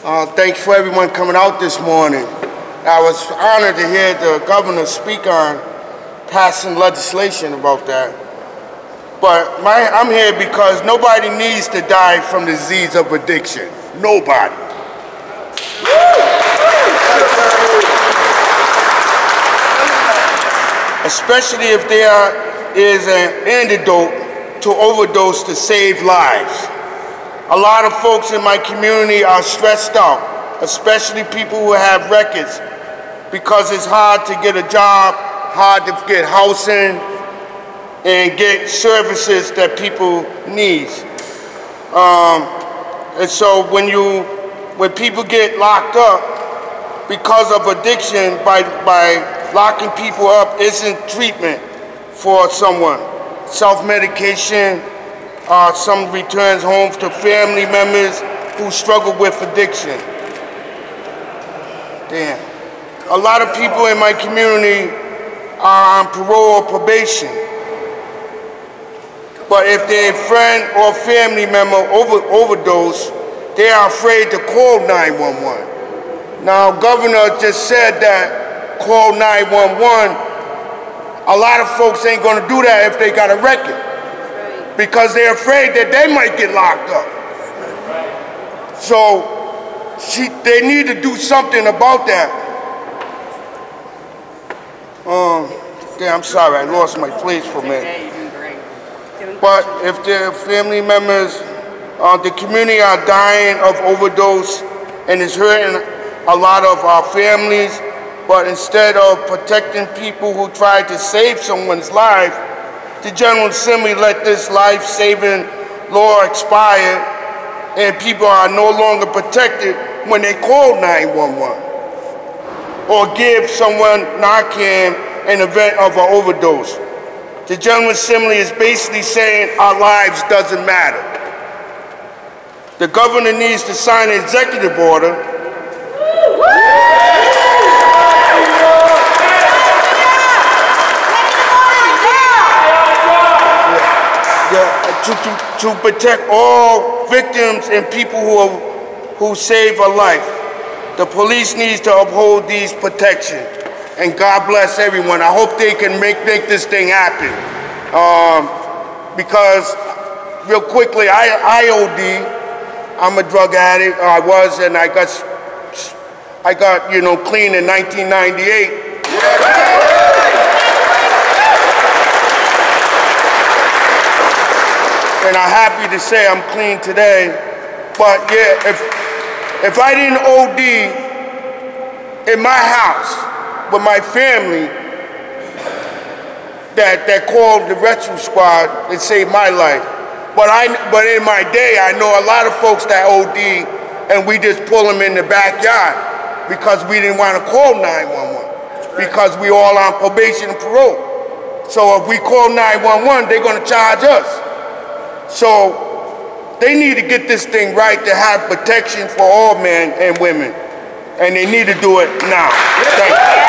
Thanks for everyone coming out this morning. I was honored to hear the governor speak on passing legislation about that. But I'm here because nobody needs to die from the disease of addiction. Nobody. Especially if there is an antidote to overdose to save lives. A lot of folks in my community are stressed out, especially people who have records, because it's hard to get a job, hard to get housing, and get services that people need. And so when people get locked up because of addiction, by locking people up isn't treatment for someone. Self-medication, some returns home to family members who struggle with addiction. Damn. A lot of people in my community are on parole or probation. But if their friend or family member overdose, they are afraid to call 911. Now, Governor just said that call 911. A lot of folks ain't gonna do that if they got a record, because they're afraid that they might get locked up. So they need to do something about that. I'm sorry, I lost my place for a minute. But if their family members, the community are dying of overdose and it's hurting a lot of our families, but instead of protecting people who try to save someone's life, the General Assembly let this life-saving law expire, and people are no longer protected when they call 911 or give someone Narcan in event of an overdose. The General Assembly is basically saying our lives doesn't matter. The governor needs to sign an executive order to protect all victims and people who save a life. The police needs to uphold these protections. And God bless everyone. I hope they can make this thing happen. Because real quickly, I OD. I'm a drug addict. I was, and I got clean in 1998. And I'm happy to say I'm clean today. But yeah, if I didn't OD in my house with my family that called the rescue squad and saved my life. But in my day, I know a lot of folks that OD and we just pull them in the backyard because we didn't want to call 911 because we all on probation and parole. So if we call 911, they're going to charge us. So they need to get this thing right to have protection for all men and women. And they need to do it now. Thank you.